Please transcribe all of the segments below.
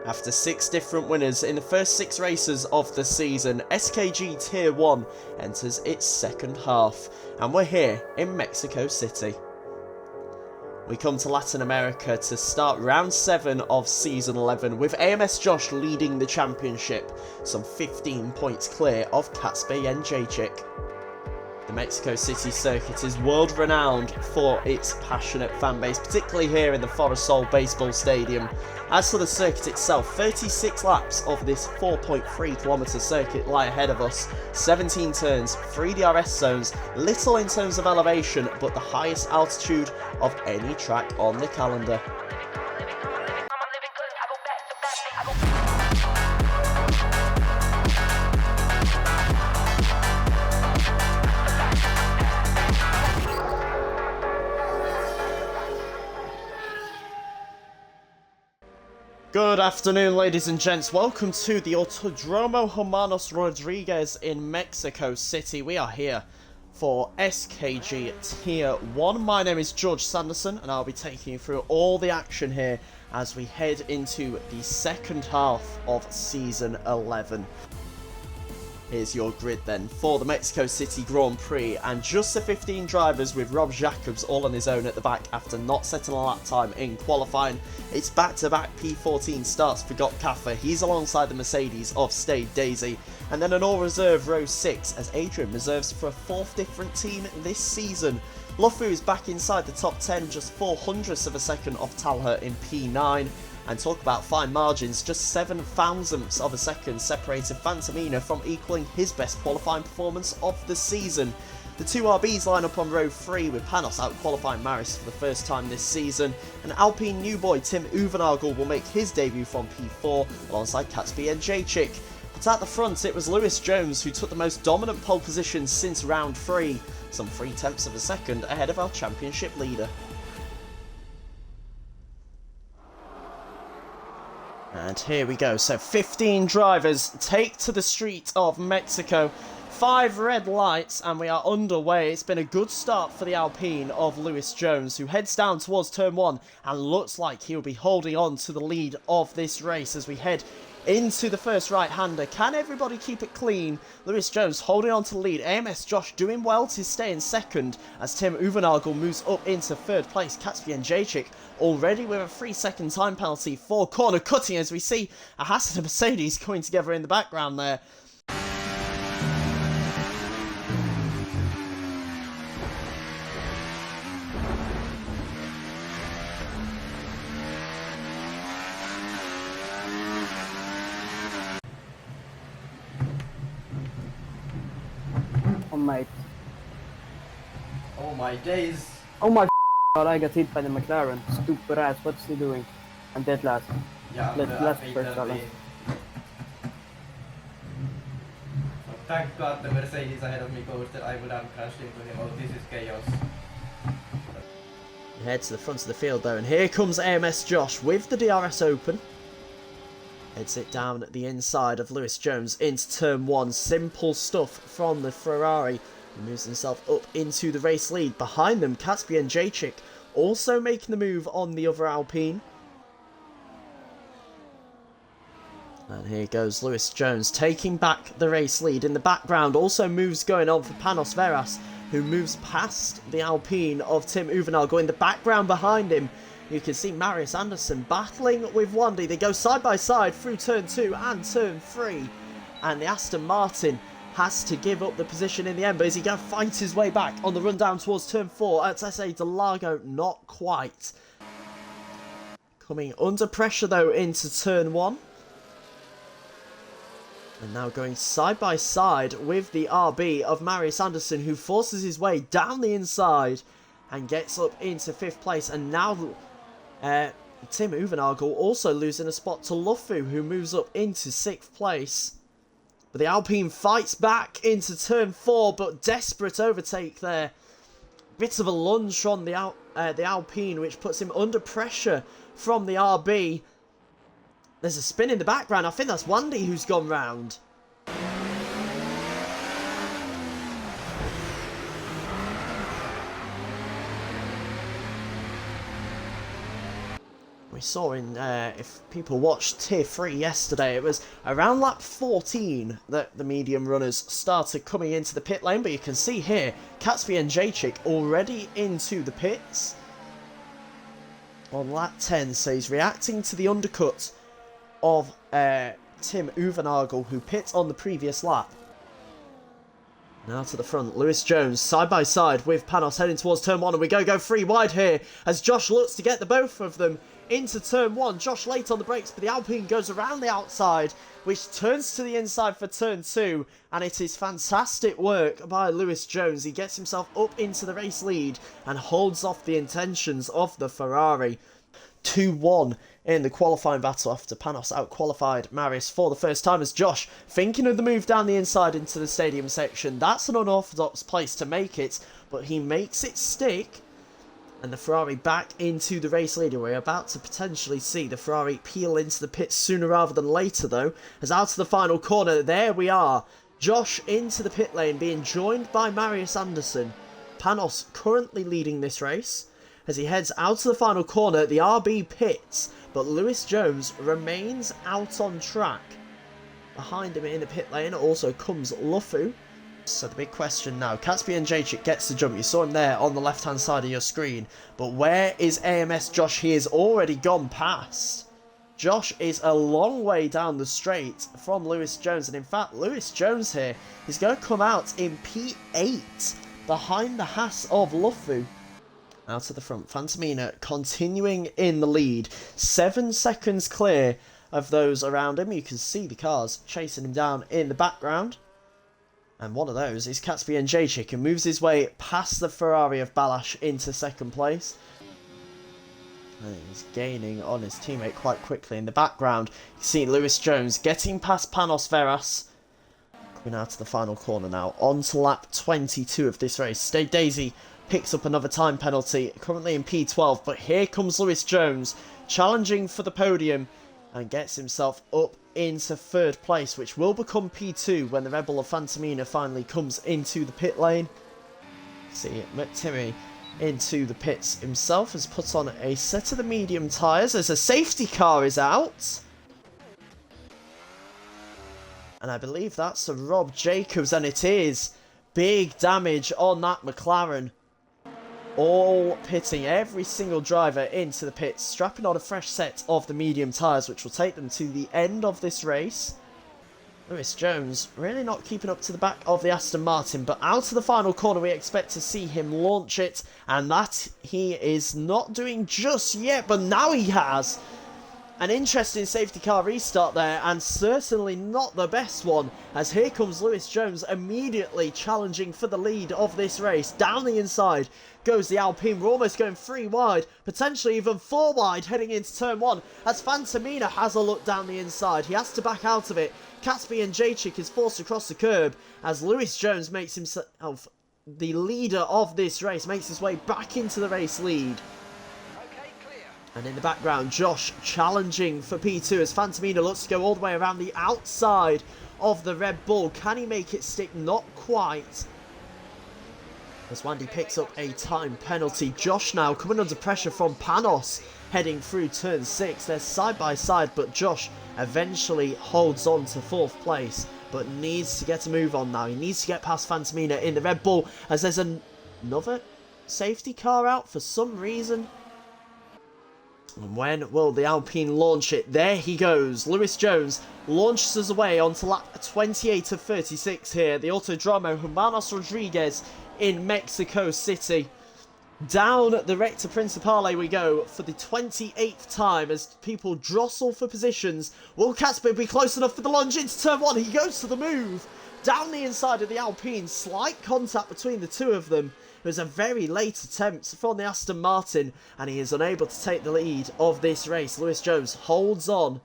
After 6 different winners in the first 6 races of the season, SKG Tier 1 enters its second half, and we're here in Mexico City. We come to Latin America to start round 7 of season 11, with AMS Josh leading the championship, some 15 points clear of Kacper Jędrzejczyk. The Mexico City circuit is world renowned for its passionate fan base, particularly here in the Forest Baseball Stadium. As for the circuit itself, 36 laps of this 4.3km circuit lie ahead of us, 17 turns, 3 DRS zones, little in terms of elevation, but the highest altitude of any track on the calendar. Good afternoon, ladies and gents. Welcome to the Autodromo Hermanos Rodriguez in Mexico City. We are here for SKG Tier 1. My name is George Sanderson, and I'll be taking you through all the action here as we head into the second half of Season 11. Here's your grid then for the Mexico City Grand Prix, and just the 15 drivers with Rob Jacobs all on his own at the back after not setting a lap time in qualifying. It's back-to-back P14 starts for Gottkaffer. He's alongside the Mercedes of Stade Daisy, and then an all-reserve row 6 as Adrian reserves for a 4th different team this season. Lufu is back inside the top 10, just 0.04 of a second off Talha in P9. And talk about fine margins, just 7 thousandths of a second separated Fantomina from equaling his best qualifying performance of the season. The 2 RBs line up on row 3 with Panos out qualifying Maris for the first time this season, and Alpine new boy Tim Uvenagel will make his debut from P4 alongside Kacper Jędrzejczyk. But at the front it was Lewis Jones who took the most dominant pole position since round 3, some 0.3 of a second ahead of our championship leader. And here we go, so 15 drivers take to the street of Mexico, 5 red lights, and we are underway. It's been a good start for the Alpine of Lewis Jones, who heads down towards turn 1 and looks like he'll be holding on to the lead of this race as we head into the first right-hander. Can everybody keep it clean? Lewis Jones holding on to the lead. AMS Josh doing well to stay in second as Tim Uvenagel moves up into 3rd place. Kacper Jędrzejczyk already with a 3-second time penalty for corner cutting as we see a Haas and a Mercedes coming together in the background there. Mate. Oh my days. Oh my god, I got hit by the McLaren. Stupid ass, what's he doing? I'm dead last. Yeah, last first challenge. So thank god the Mercedes ahead of me ghosted. I would have crashed into him. Oh, this is chaos. Head to the front of the field though, and here comes AMS Josh with the DRS open. Heads it down at the inside of Lewis Jones into turn 1. Simple stuff from the Ferrari. He moves himself up into the race lead. Behind them, Kacper Jędrzejczyk also making the move on the other Alpine. And here goes Lewis Jones taking back the race lead. In the background, also moves going on for Panos Veras, who moves past the Alpine of Tim Uvenagel. In the background behind him, you can see Marius Anderson battling with Wandy. They go side by side through turn 2 and turn 3. And the Aston Martin has to give up the position in the end. But is he going to fight his way back on the run down towards turn 4? At SA Delago, not quite. Coming under pressure though into turn 1. And now going side by side with the RB of Marius Anderson, who forces his way down the inside and gets up into 5th place. And now Tim Uvenagel also losing a spot to Lufu, who moves up into 6th place. But the Alpine fights back into turn 4, but desperate overtake there. Bit of a lunge from the Alpine, which puts him under pressure from the RB. There's a spin in the background. I think that's Wandy who's gone round. we saw in, if people watched Tier 3 yesterday, it was around lap 14 that the medium runners started coming into the pit lane, but you can see here, Catsby and Jacek already into the pits on lap 10, so he's reacting to the undercut of Tim Uvenagel, who pit on the previous lap. Now to the front, Lewis Jones side by side with Panos heading towards turn 1, and we go 3 wide here as Josh looks to get the both of them into turn 1. Josh late on the brakes, but the Alpine goes around the outside, which turns to the inside for turn 2, and it is fantastic work by Lewis Jones. He gets himself up into the race lead and holds off the intentions of the Ferrari. 2-1 in the qualifying battle after Panos out-qualified Maris for the first time, as Josh thinking of the move down the inside into the stadium section. That's an unorthodox place to make it, but he makes it stick, and the Ferrari back into the race leader. We're about to potentially see the Ferrari peel into the pits sooner rather than later though, as out of the final corner, there we are, Josh into the pit lane being joined by Marius Anderson. Panos currently leading this race. As he heads out to the final corner, the RB pits, but Lewis Jones remains out on track. Behind him in the pit lane also comes Lufu. So the big question now, Catsby and Jacek gets the jump. You saw him there on the left hand side of your screen. But where is AMS Josh? He has already gone past. Josh is a long way down the straight from Lewis Jones. And in fact, Lewis Jones here is going to come out in P8 behind the Haas of Lufu. Out of the front, Fantomina continuing in the lead, 7 seconds clear of those around him. You can see the cars chasing him down in the background, and one of those is Catsby and Jacek, who moves his way past the Ferrari of Balash into second place. And he's gaining on his teammate quite quickly in the background. You see Lewis Jones getting past Panos Veras. Coming out to the final corner now, on to lap 22 of this race. Stay Daisy picks up another time penalty, currently in P12, but here comes Lewis Jones, challenging for the podium, and gets himself up into 3rd place, which will become P2 when the Red Bull of Fantomina finally comes into the pit lane. See McTimmy into the pits himself, has put on a set of the medium tyres as a safety car is out. And I believe that's a Rob Jacobs, and it is. Big damage on that McLaren. All pitting, every single driver into the pits, strapping on a fresh set of the medium tyres, which will take them to the end of this race. Lewis Jones really not keeping up to the back of the Aston Martin, but out of the final corner we expect to see him launch it, and that he is not doing just yet, but now he has. An interesting safety car restart there, and certainly not the best one, as here comes Lewis Jones immediately challenging for the lead of this race. Down the inside goes the Alpine. We're almost going 3 wide, potentially even 4 wide heading into turn 1, as Fantomina has a look down the inside. He has to back out of it. Catsby and Jacek is forced across the curb, as Lewis Jones makes himself the leader of this race, makes his way back into the race lead. And in the background, Josh challenging for P2 as Fantomina looks to go all the way around the outside of the Red Bull. Can he make it stick? Not quite. As Wandy picks up a time penalty. Josh now coming under pressure from Panos heading through turn 6. They're side by side, but Josh eventually holds on to 4th place, but needs to get a move on now. He needs to get past Fantomina in the Red Bull, as there's another safety car out for some reason. And when will the Alpine launch it? There he goes. Lewis Jones launches us away onto lap 28 of 36 here. The Autodromo Hermanos Rodriguez in Mexico City. Down the Recta Principale we go for the 28th time as people jostle for positions. Will Catsby be close enough for the lunge into turn 1? He goes to the move. Down the inside of the Alpine. Slight contact between the two of them. It was a very late attempt from the Aston Martin, and he is unable to take the lead of this race. Lewis Jones holds on.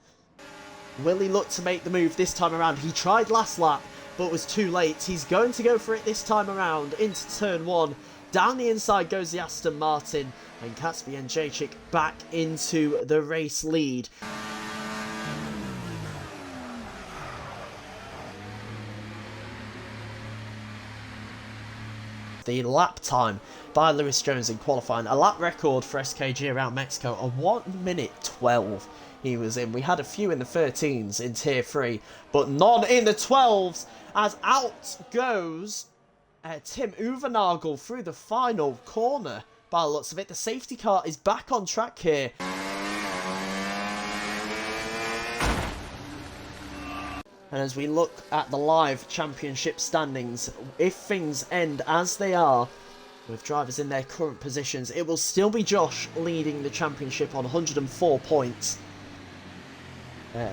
Will he look to make the move this time around? He tried last lap, but was too late. He's going to go for it this time around into turn 1. Down the inside goes the Aston Martin, and Catsby and Jacek back into the race lead. the lap time by Lewis Jones in qualifying. A lap record for SKG around Mexico, a 1 minute 12 he was in. We had a few in the 13s in Tier 3, but none in the 12s, as out goes Tim Uvernagel through the final corner. By the looks of it, the safety car is back on track here. And as we look at the live championship standings, if things end as they are, with drivers in their current positions, it will still be Josh leading the championship on 104 points.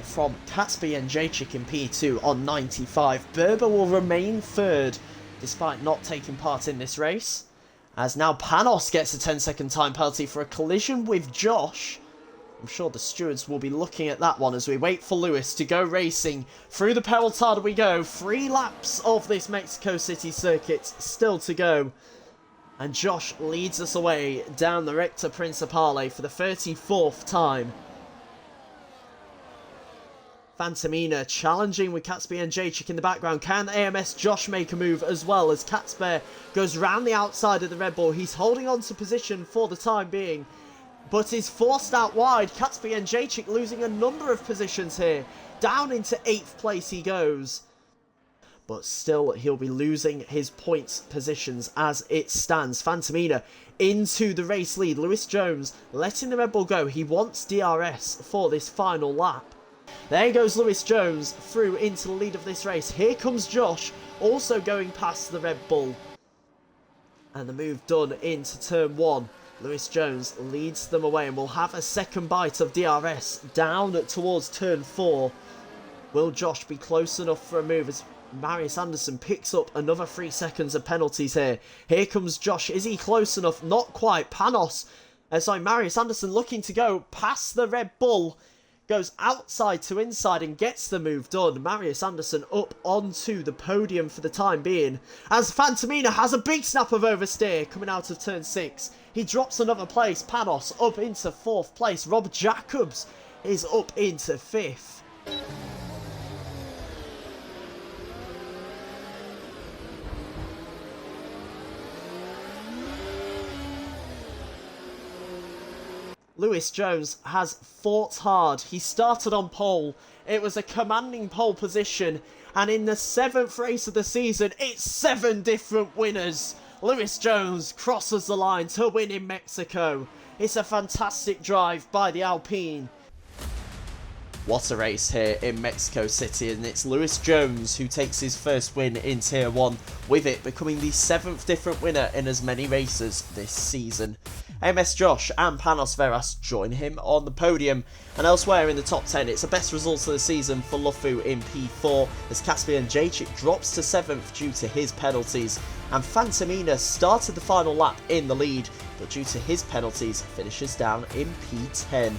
From Katsby and Jacek in P2 on 95. Berber will remain third, despite not taking part in this race. As now Panos gets a 10-second time penalty for a collision with Josh. I'm sure the stewards will be looking at that one as we wait for Lewis to go racing. Through the Pelotard we go. 3 laps of this Mexico City circuit still to go. And Josh leads us away down the Recta Principale for the 34th time. Fantomina challenging with Katsby and Jacek in the background. Can AMS Josh make a move as well as Katsby goes round the outside of the Red Bull? He's holding on to position for the time being, but is forced out wide. Katsby and Jacek losing a number of positions here. Down into 8th place he goes. But still, he'll be losing his points positions as it stands. Fantomina into the race lead. Lewis Jones letting the Red Bull go. He wants DRS for this final lap. There goes Lewis Jones through into the lead of this race. Here comes Josh, also going past the Red Bull. And the move done into turn 1. Lewis Jones leads them away and will have a second bite of DRS down towards turn 4. Will Josh be close enough for a move as Marius Anderson picks up another 3 seconds of penalties here? Here comes Josh. Is he close enough? Not quite. Panos, Marius Anderson looking to go past the Red Bull. Goes outside to inside and gets the move done. Marius Anderson up onto the podium for the time being. As Fantomina has a big snap of oversteer coming out of turn 6. He drops another place. Panos up into 4th place. Rob Jacobs is up into 5th. Lewis Jones has fought hard. He started on pole. It was a commanding pole position. And in the 7th race of the season, it's 7 different winners. Lewis Jones crosses the line to win in Mexico. It's a fantastic drive by the Alpine. What a race here in Mexico City, and it's Lewis Jones who takes his first win in Tier 1, with it becoming the 7th different winner in as many races this season. AMS Josh and Panos Veras join him on the podium, and elsewhere in the top 10 it's the best results of the season for Lufu in P4 as Katsby and Jacek drops to 7th due to his penalties, and Fantomina started the final lap in the lead, but due to his penalties finishes down in P10.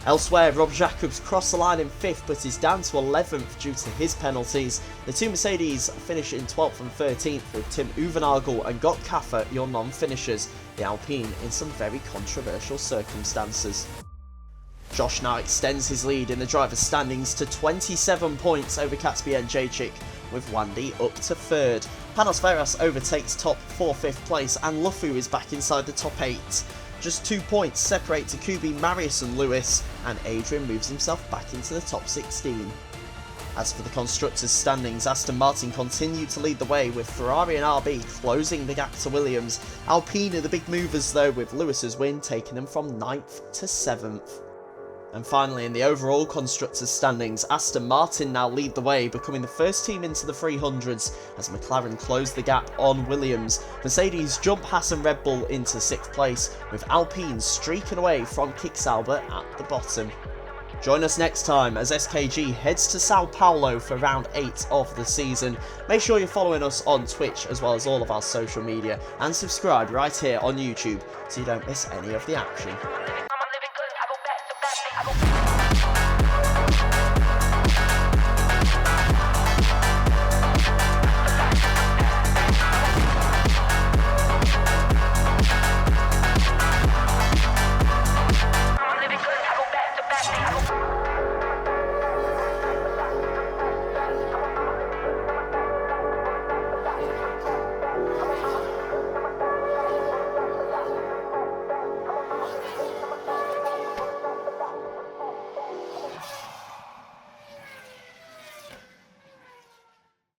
Elsewhere, Rob Jacobs crossed the line in 5th but is down to 11th due to his penalties. The 2 Mercedes finish in 12th and 13th with Tim Uvernagel and Gott Kaffer your non-finishers, the Alpine in some very controversial circumstances. Josh now extends his lead in the driver's standings to 27 points over Katsby and Jacek, with Wandy up to 3rd. Panos Veras overtakes top 4 5th place and Lufu is back inside the top 8. Just 2 points separate Takubi, Marius and Lewis, and Adrian moves himself back into the top 16. As for the Constructors' standings, Aston Martin continue to lead the way with Ferrari and RB closing the gap to Williams. Alpine are the big movers though, with Lewis's win taking them from 9th to 7th. And finally, in the overall Constructors' standings, Aston Martin now lead the way, becoming the first team into the 300s as McLaren close the gap on Williams. Mercedes jump Haas and Red Bull into 6th place, with Alpine streaking away from Kicksauber at the bottom. Join us next time as SKG heads to Sao Paulo for round 8 of the season. Make sure you're following us on Twitch as well as all of our social media, and subscribe right here on YouTube so you don't miss any of the action.